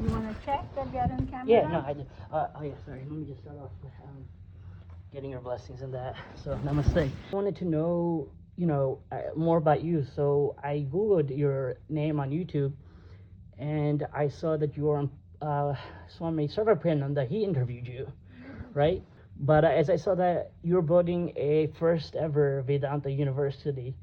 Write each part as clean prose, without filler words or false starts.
You want to check that we are on camera? Yeah, no, I did. Oh, yeah, sorry. Let me just start off with getting your blessings in that. So, namaste. I wanted to know, more about you. So, I Googled your name on YouTube, and I saw that you were on Swami Sarvapriyananda. He interviewed you, right? But as I saw that you're building a first ever Vedanta University.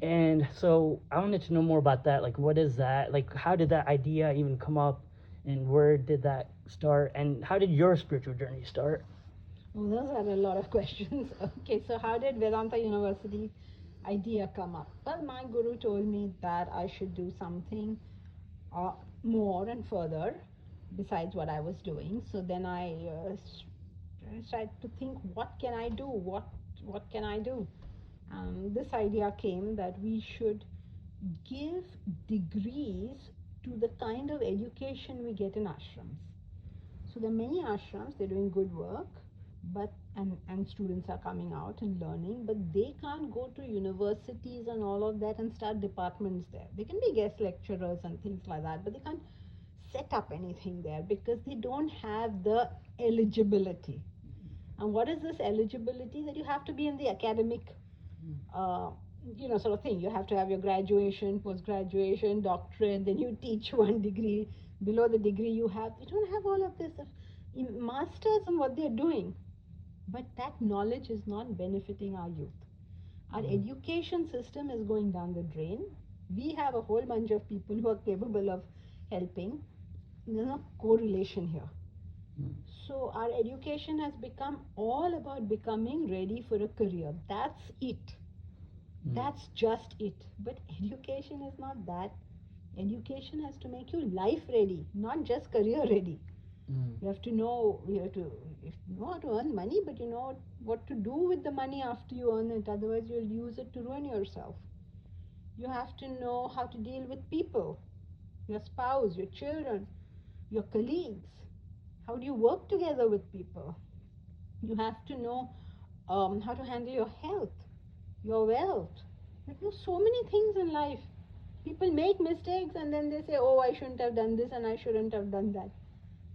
And so I wanted to know more about that. Like, what is that? Like, how did that idea even come up? And where did that start? And how did your spiritual journey start? Oh, those are a lot of questions. Okay, so how did Vedanta University idea come up? Well, my guru told me that I should do something more and further besides what I was doing. So then I started to think, what can I do? What can I do? This idea came that we should give degrees to the kind of education we get in ashrams. So there are many ashrams, they're doing good work, but and students are coming out and learning, but they can't go to universities and all of that and start departments there. They can be guest lecturers and things like that, but they can't set up anything there because they don't have the eligibility. And what is this eligibility? That you have to be in the academic sort of thing. You have to have your graduation, post-graduation, doctorate, then you teach one degree. Below the degree you don't have all of this. Masters on what they're doing. But that knowledge is not benefiting our youth. Our education system is going down the drain. We have a whole bunch of people who are capable of helping. There's no correlation here. So our education has become all about becoming ready for a career. That's it. That's just it. But education is not that. Education has to make you life ready, not just career ready. You have to know how to earn money, but you know what to do with the money after you earn it. Otherwise you'll use it to ruin yourself. You have to know how to deal with people, your spouse, your children, your colleagues. How do you work together with people? You have to know how to handle your health, your wealth. There are so many things in life. People make mistakes and then they say, oh, I shouldn't have done this and I shouldn't have done that.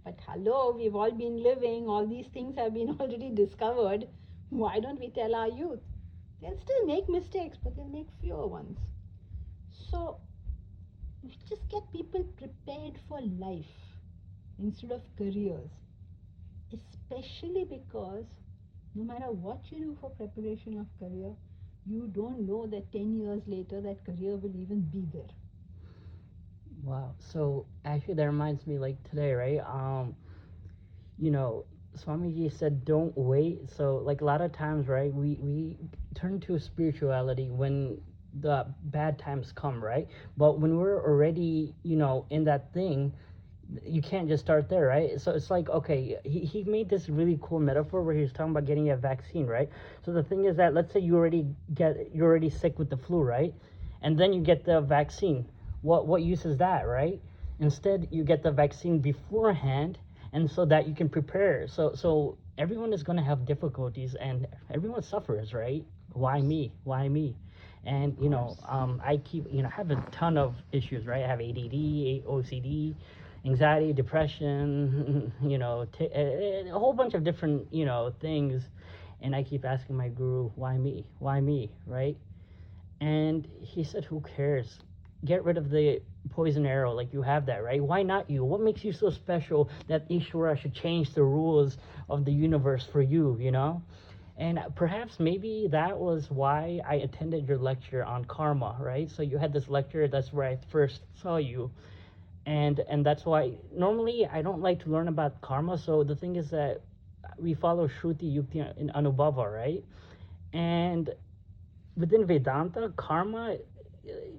But hello, we've all been living, all these things have been already discovered. Why don't we tell our youth? They'll still make mistakes, but they'll make fewer ones. So we just get people prepared for life instead of careers. Especially because no matter what you do for preparation of career, you don't know that 10 years later that career will even be there. Wow. So actually that reminds me, like today, right? Swamiji said don't wait. So like a lot of times, right, we turn to spirituality when the bad times come, right? But when we're already, in that thing, you can't just start there, right? So it's like, okay, he made this really cool metaphor where he was talking about getting a vaccine, right? So the thing is that, let's say you're already sick with the flu, right? And then you get the vaccine. What use is that, right? Instead, you get the vaccine beforehand, and so that you can prepare. So everyone is going to have difficulties, and everyone suffers, right? Why me? Why me? And I keep I have a ton of issues, right? I have ADD, OCD, anxiety, depression, a whole bunch of different, things. And I keep asking my guru, why me? Why me? Right? And he said, who cares? Get rid of the poison arrow. Like, you have that, right? Why not you? What makes you so special that Ishvara should change the rules of the universe for you, And perhaps maybe that was why I attended your lecture on karma, right? So you had this lecture, that's where I first saw you. And that's why normally I don't like to learn about karma. So the thing is that we follow Shruti, Yukti, and Anubhava, right? And within Vedanta, karma,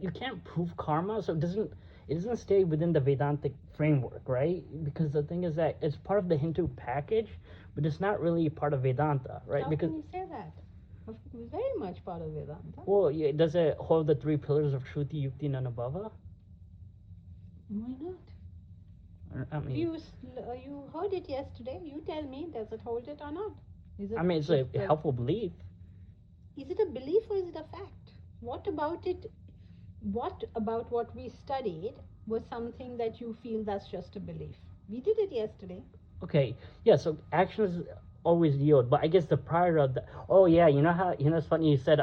you can't prove karma, so it doesn't stay within the Vedantic framework, right? Because the thing is that it's part of the Hindu package, but it's not really part of Vedanta, right? How because can you say that? It's very much part of Vedanta. Well, does it hold the three pillars of Shruti, Yukti, and Anubhava? Why not? I mean, you heard it yesterday. You tell me, does it hold it or not? It's a helpful belief. Is it a belief or is it a fact? What about it? What about what we studied was something that you feel that's just a belief. We did it yesterday. Okay, yeah. So actions always yield, but I guess the prior of the. Oh yeah, you know how it's funny you said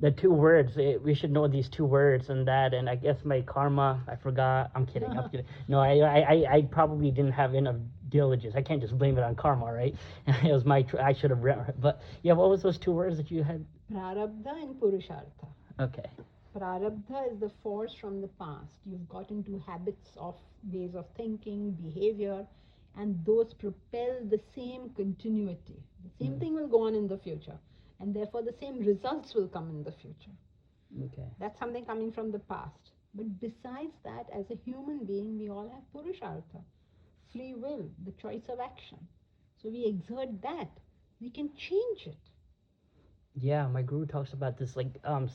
the two words. We should know these two words and that, and I guess my karma. I forgot. I'm kidding. I'm kidding. No, I probably didn't have enough diligence. I can't just blame it on karma, right? It was my. I should have read. But yeah, what was those two words that you had? Prarabdha and Purushartha. Okay. Prarabdha is the force from the past. You've got into habits of ways of thinking, behavior, and those propel the same continuity. The same thing will go on in the future, and therefore the same results will come in the future. Okay. That's something coming from the past. But besides that, as a human being, we all have Purushartha, free will, the choice of action. So we exert that. We can change it. Yeah, my guru talks about this like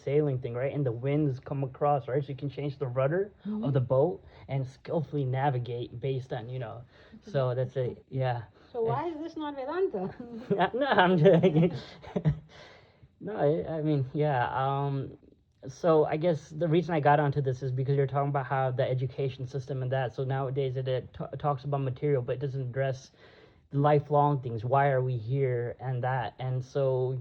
sailing thing, right? And the winds come across, right? So you can change the rudder of the boat and skillfully navigate based on, So that's it. Yeah. So why is this not Vedanta? No, I'm joking. No, I mean, yeah. So I guess the reason I got onto this is because you're talking about how the education system and that. So nowadays it talks about material, but it doesn't address the lifelong things. Why are we here and that? And so,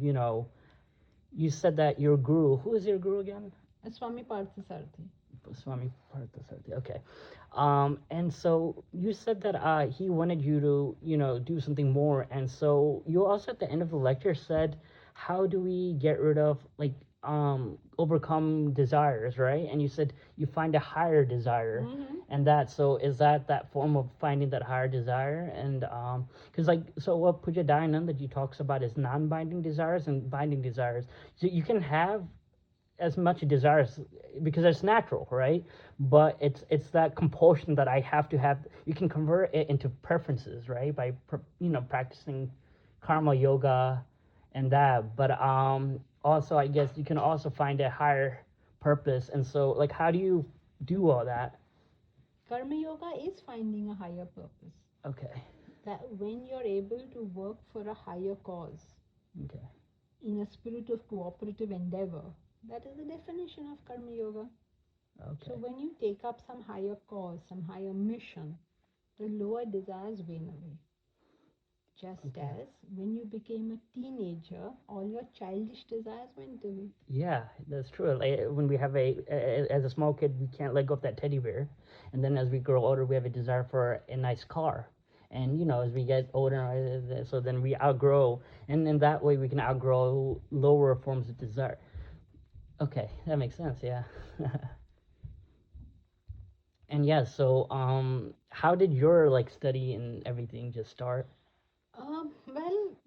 you said that your guru, who is your guru again? Swami Parthasarathy. Swami Parthasarathy, okay. And so you said that he wanted you to, do something more. And so you also at the end of the lecture said, how do we get rid of, like, overcome desires, right? And you said you find a higher desire. And so is that form of finding that higher desire? And because so what Puja Dayanandaji talks about is non-binding desires and binding desires. So you can have as much desires because it's natural, right? But it's that compulsion that I have to have. You can convert it into preferences, right? By practicing karma yoga and that. But also I guess you can also find a higher purpose. And so like, how do you do all that? Karma yoga is finding a higher purpose. Okay. That when you're able to work for a higher cause. Okay. In a spirit of cooperative endeavor, that is the definition of karma yoga. Okay. So when you take up some higher cause, some higher mission, the lower desires wane away. Just as when you became a teenager, all your childish desires went away. Yeah, that's true. Like, when we have as a small kid, we can't let go of that teddy bear. And then as we grow older, we have a desire for a nice car. And, as we get older, so then we outgrow. And in that way, we can outgrow lower forms of desire. Okay, that makes sense, yeah. And yeah, so how did your study and everything just start? Well,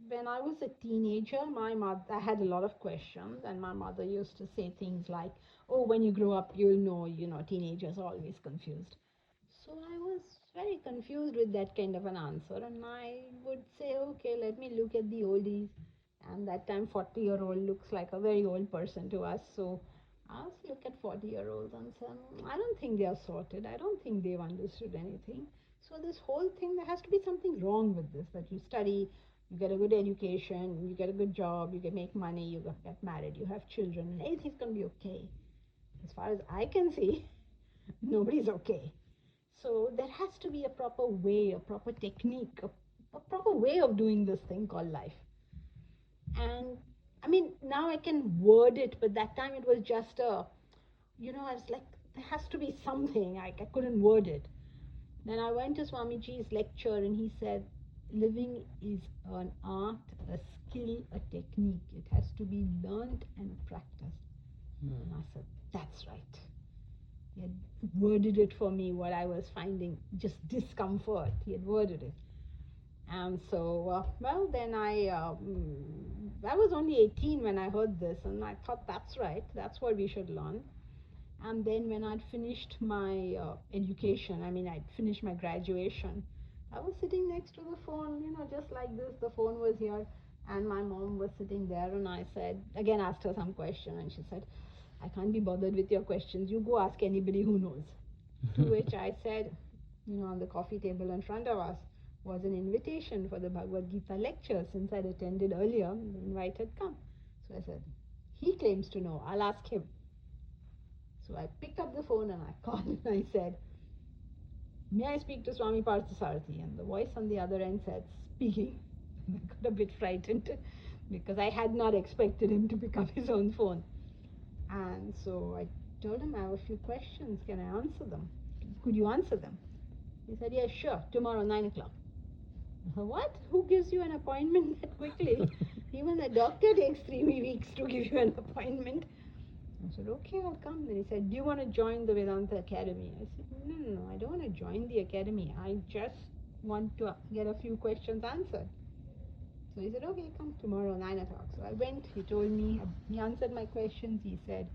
when I was a teenager, I had a lot of questions, and my mother used to say things like, "Oh, when you grow up, you'll know, teenagers are always confused." So I was very confused with that kind of an answer, and I would say, "Okay, let me look at the oldies." And that time, 40-year-old looks like a very old person to us. So I was look at 40-year-olds and say, I don't think they are sorted. I don't think they've understood anything. So this whole thing, there has to be something wrong with this, that you study, you get a good education, you get a good job, you can make money, you get married, you have children, and everything's going to be okay. As far as I can see, nobody's okay. So there has to be a proper way, a proper technique, a proper way of doing this thing called life. And I mean, now I can word it, but that time it was just I was like, there has to be something. I couldn't word it. Then I went to Swamiji's lecture and he said, living is an art, a skill, a technique. It has to be learned and practiced. And I said, that's right. He had worded it for me, what I was finding just discomfort. He had worded it. And so, then I was only 18 when I heard this, and I thought, that's right, that's what we should learn. And then when I'd finished my education, I'd finished my graduation, I was sitting next to the phone, just like this, the phone was here, and my mom was sitting there, and I said, again asked her some question, and she said, I can't be bothered with your questions, you go ask anybody who knows. To which I said, on the coffee table in front of us was an invitation for the Bhagavad Gita lecture. Since I'd attended earlier, the invite had come. So I said, he claims to know, I'll ask him. So I picked up the phone and I called and I said, "May I speak to Swami Parthasarathy?" And the voice on the other end said, "Speaking." And I got a bit frightened because I had not expected him to pick up his own phone. And so I told him, "I have a few questions. Can I answer them? Could you answer them?" He said, "Yes, sure. Tomorrow, 9 o'clock." I said, "What? Who gives you an appointment that quickly? Even a doctor takes 3 weeks to give you an appointment." I said, "Okay, I'll come." Then he said, "Do you want to join the Vedanta Academy?" I said, No, I don't want to join the academy. I just want to get a few questions answered." So he said, "Okay, come tomorrow, 9 o'clock." So I went, he told me, he answered my questions. He said,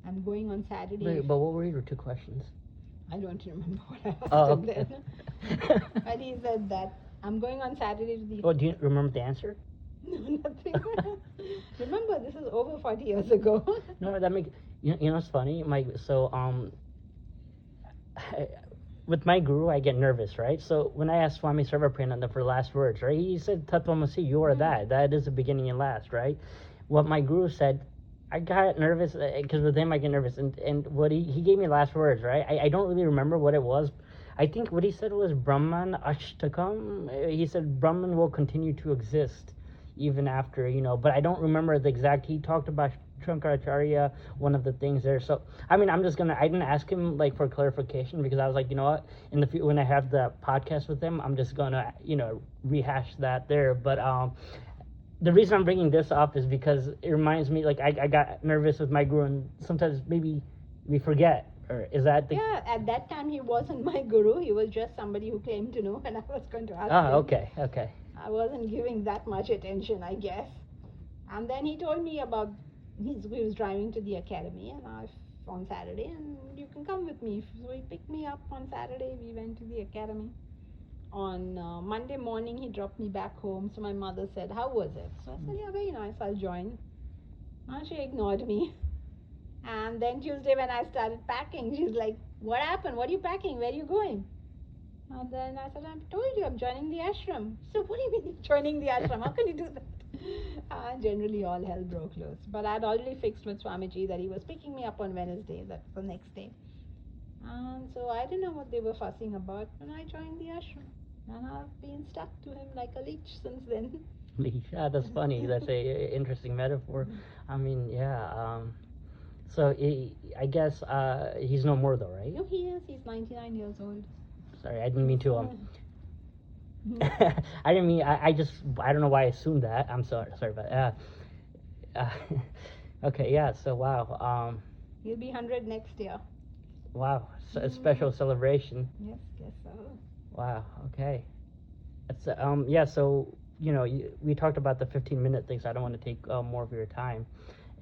"I'm going on Saturday." Wait, but what were your 2 questions? I don't remember what I asked Oh, him okay. then. But he said that, "I'm going on Saturday to the..." Oh, do you remember the answer? No, nothing. Remember, this is over 40 years ago. No, that makes, you know what's funny? With my guru, I get nervous, right? So when I asked Swami Sarvapriyananda for last words, right, he said, "Tattvamasi, you are that. That is the beginning and last," right? What my guru said, I got nervous because with him I get nervous, and what he gave me last words, right? I don't really remember what it was. I think what he said was Brahman Ashtakam. He said Brahman will continue to exist even after, but I don't remember the exact. He talked about Shankaracharya, one of the things there. So I mean, I didn't ask him like for clarification because I was like, you know what, in the when I have the podcast with him, I'm just gonna rehash that there. But the reason I'm bringing this up is because it reminds me, like I got nervous with my guru, and sometimes maybe we forget. Or is that the... Yeah, at that time he wasn't my guru. He was just somebody who claimed to know, and I was going to ask him. Ah, okay. I wasn't giving that much attention, I guess. And then he told me about he was driving to the academy, and on Saturday, and you can come with me. So he picked me up on Saturday. We went to the academy. On Monday morning, he dropped me back home. So my mother said, "How was it?" So I said, "Yeah, very nice. I'll join." And she ignored me. And then Tuesday, when I started packing, she's like, "What happened? What are you packing? Where are you going?" And then I said, "I told you I'm joining the ashram." So what do you mean joining the ashram? How can you do that? Generally, all hell broke loose. But I'd already fixed with Swamiji that he was picking me up on Wednesday. That's the next day. And so I didn't know what they were fussing about, and I joined the ashram. And I've been stuck to him like a leech since then. Yeah, that's funny. That's a interesting metaphor. I mean, yeah. So I guess he's no more though, right? No, he is. He's 99 years old. Sorry, I didn't mean to. I didn't mean. I just. I don't know why I assumed that. I'm sorry. Sorry about that. Okay. Yeah. So wow. He'll be 100 next year. Wow. So a special celebration. Yes, guess so. Wow. Okay. It's yeah. So we talked about the 15-minute thing, so I don't want to take more of your time.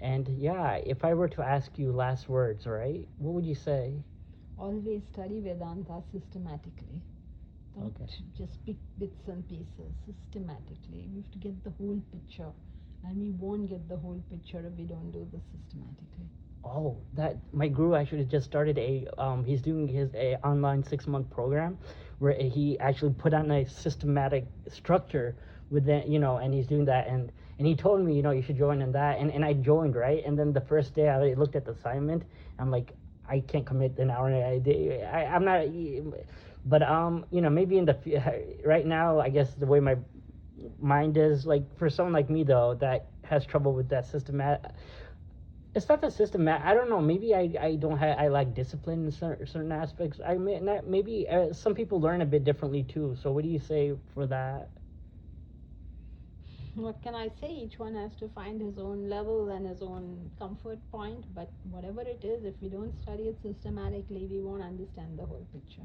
And yeah, if I were to ask you last words, right? What would you say? Always study Vedanta systematically. Don't Okay. just pick bits and pieces. Systematically. We have to get the whole picture. And we won't get the whole picture if we don't do this systematically. Oh, that my guru actually just started he's doing his online 6-month program where he actually put on a systematic structure with that, and he's doing that, and he told me, you should join in that, and I joined, right? And then the first day I looked at the assignment, I'm like, I can't commit an hour a day. I'm not, but maybe in the right now, I guess the way my mind is, like for someone like me though that has trouble with that systematic. It's not the system. I don't know. Maybe I don't have. I lack discipline in certain aspects. I may not. Maybe some people learn a bit differently too. So what do you say for that? What can I say? Each one has to find his own level and his own comfort point. But whatever it is, if we don't study it systematically, we won't understand the whole picture.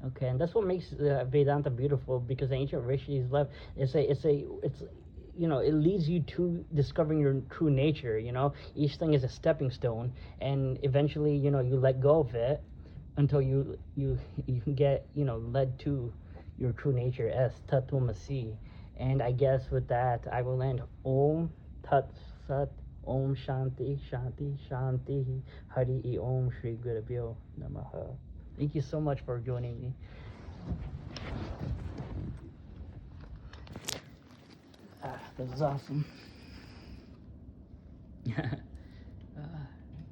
Okay, and that's what makes Vedanta beautiful, because the ancient rishis left. It's it leads you to discovering your true nature. Each thing is a stepping stone, and eventually you let go of it until you get led to your true nature as Tattvamasi. And I guess with that I will end. Om Tat Sat. Om Shanti Shanti Shanti. Hari Om Shri Gurubhyo Namaha. Thank you so much for joining me. That was awesome.